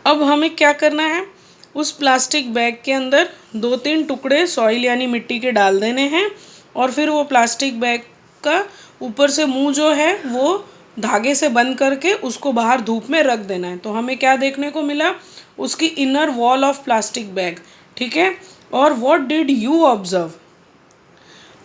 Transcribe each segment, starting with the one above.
अब हमें क्या करना है, उस प्लास्टिक बैग के अंदर 2-3 टुकड़े सॉइल यानी मिट्टी के डाल देने हैं और फिर वो प्लास्टिक बैग का ऊपर से मुंह जो है वो धागे से बंद करके उसको बाहर धूप में रख देना है। तो हमें क्या देखने को मिला, उसकी inner wall of plastic bag, ठीक है। और व्हाट डिड यू ऑब्जर्व,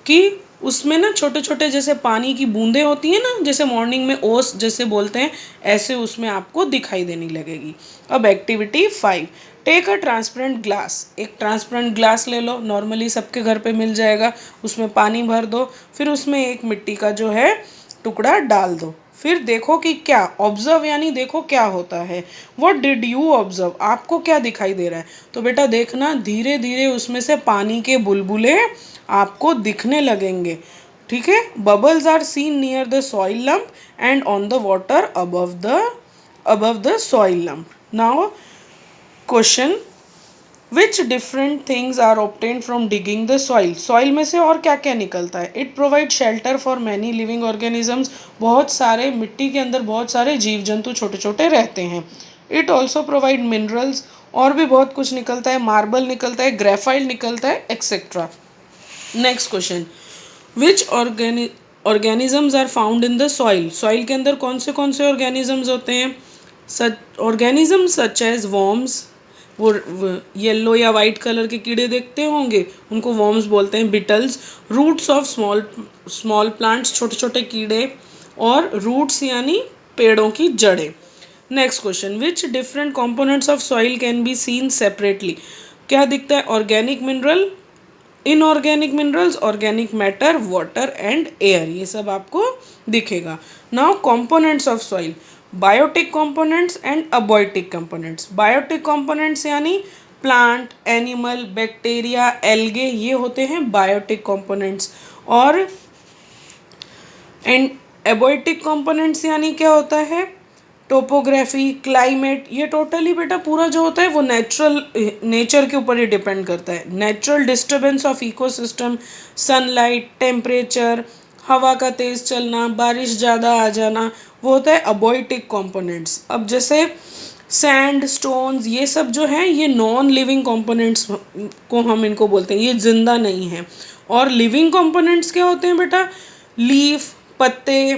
कि उसमें ना छोटे छोटे जैसे पानी की बूंदें होती हैं ना, जैसे मॉर्निंग में ओस जैसे बोलते हैं, ऐसे उसमें आपको दिखाई देने लगेगी। अब activity 5, take a transparent glass. एक ट्रांसपेरेंट ग्लास ले लो, नॉर्मली सबके घर पे मिल जाएगा, उसमें पानी भर दो, फिर उसमें एक मिट्टी का जो है टुकड़ा डाल दो, फिर देखो कि क्या, ऑब्जर्व यानी देखो क्या होता है। व्हाट डिड यू ऑब्जर्व, आपको क्या दिखाई दे रहा है। तो बेटा देखना धीरे धीरे उसमें से पानी के बुलबुले आपको दिखने लगेंगे, ठीक है। Bubbles are seen near the soil lump and on the water above the soil lump. Now question, which different things are obtained from digging the soil. Soil में से और क्या क्या निकलता है। It provide shelter for many living organisms, बहुत सारे मिट्टी के अंदर बहुत सारे जीव जंतु छोटे छोटे रहते हैं। इट ऑल्सो प्रोवाइड मिनरल्स, और भी बहुत कुछ निकलता है, मार्बल निकलता है, ग्रेफाइट निकलता है, etcetera. Next question, which organisms are found in the soil. Soil के अंदर कौन से ऑर्गेनिजम्स होते हैं। ऑर्गेनिजम्स सच एज वॉर्म्स, वो येलो या वाइट कलर के कीड़े देखते होंगे, उनको वॉर्म्स बोलते हैं। Beetles, roots of small plants, छोटे छोटे कीड़े, और रूट्स यानी पेड़ों की जड़ें। Next question, which different components of soil can be seen separately. क्या दिखता है, organic mineral, inorganic minerals, organic matter, water and air, ये सब आपको दिखेगा। Now components of soil, biotic components and abiotic components. Biotic components यानी plant, animal, bacteria, algae, ये होते हैं बायोटिक कंपोनेंट्स। और एंड एबायोटिक कंपोनेंट्स यानी क्या होता है, टोपोग्राफी, क्लाइमेट, ये टोटली बेटा पूरा जो होता है वो नेचर के ऊपर ही डिपेंड करता है। Natural disturbance of ecosystem, sunlight, temperature, हवा का तेज़ चलना, बारिश ज़्यादा आ जाना, वो होता है अबायोटिक कंपोनेंट्स। अब जैसे सैंड, स्टोन्स, ये सब जो हैं ये नॉन लिविंग कंपोनेंट्स को हम इनको बोलते हैं, ये जिंदा नहीं है। और लिविंग कंपोनेंट्स क्या होते हैं बेटा, लीफ, पत्ते,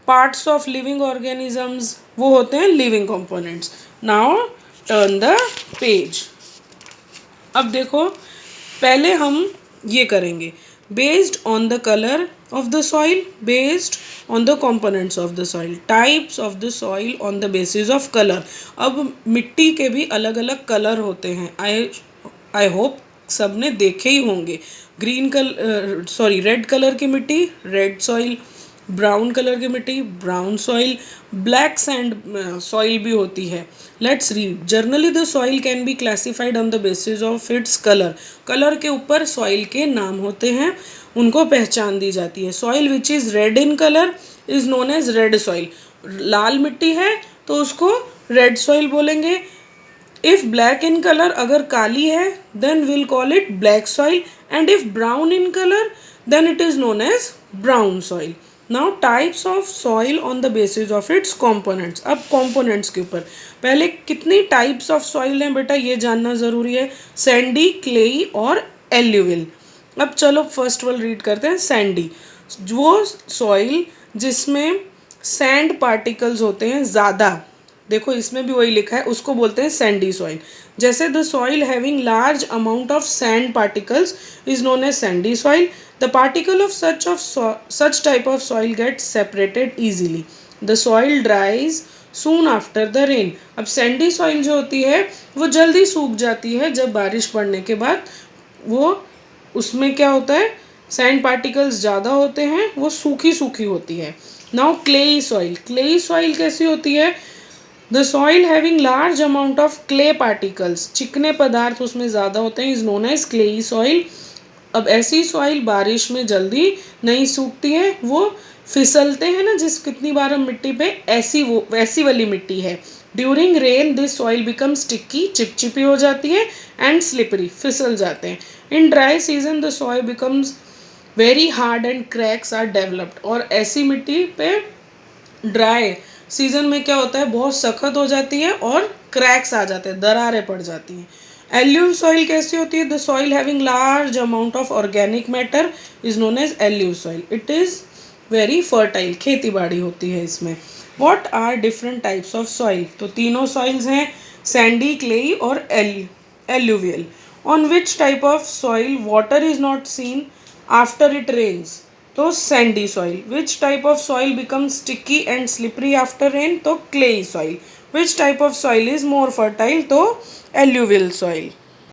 पार्ट्स ऑफ लिविंग ऑर्गेनिजम्स, वो होते हैं living components. Now turn the page. अब देखो पहले हम ये करेंगे, based on the colour of the soil, based on the components of the soil, types of the soil on the basis of colour. अब मिट्टी के भी अलग अलग कलर होते हैं, आई होप सब ने देखे ही होंगे। रेड कलर की मिट्टी रेड सॉइल, ब्राउन कलर की मिट्टी brown soil, black sand soil भी होती है। Let's read, generally the soil can be classified on the basis of its colour. Colour के ऊपर सॉइल के नाम होते हैं, उनको पहचान दी जाती है। Soil which is red in colour is known as red soil. लाल मिट्टी है तो उसको रेड सॉइल बोलेंगे। इफ़ ब्लैक इन कलर, अगर काली है then will call it black soil, and if brown in colour then it is known as brown soil. Now types of soil on the basis of its components. अब components के ऊपर पहले कितनी types of soil हैं बेटा ये जानना ज़रूरी है, सैंडी, क्लेई और एल्यूविल। अब चलो फर्स्ट वाला रीड करते हैं, सैंडी, वो सॉइल जिसमें सैंड पार्टिकल्स होते हैं ज़्यादा, देखो इसमें भी वही लिखा है, उसको बोलते हैं सैंडी सॉइल। जैसे the soil having large amount of sand particles is known as sandy soil. The particle of such type of soil gets separated easily. The soil dries soon after the rain. अब Sandy soil जो होती है वो जल्दी सूख जाती है जब बारिश पड़ने के बाद। वो उसमें क्या होता है, सैंड पार्टिकल्स ज़्यादा होते हैं, वो सूखी सूखी होती है। Now clayey soil, clayey soil कैसी होती है, the soil having large amount of clay particles, चिकने पदार्थ उसमें ज़्यादा होते हैं, is known as clayey soil. अब ऐसी सॉइल बारिश में जल्दी नहीं सूखती है, वो फिसलते हैं ना जिस कितनी बार हम मिट्टी पे, वैसी वाली मिट्टी है। During rain this soil become sticky, चिपचिपी हो जाती है, एंड स्लिपरी, फिसल जाते हैं। In dry season the soil becomes very hard and cracks are developed. और ऐसी मिट्टी पे ड्राई सीजन में क्या होता है, बहुत सख्त हो जाती है और क्रैक्स आ जाते हैं, दरारें पड़ जाती हैं। एल्यूव सॉइल कैसी होती है? The soil having large amount of organic matter is known as alluvial soil. It is very fertile, खेती बाड़ी होती है इसमें। What are different types of soil? तो तीनों सॉइल्स हैं, सैंडी, क्लेई और alluvial. On which type of soil water is not seen after it rains? तो sandy soil. Which type of soil become sticky and slippery after rain? तो clayey soil. Which type of soil is more fertile? तो alluvial soil.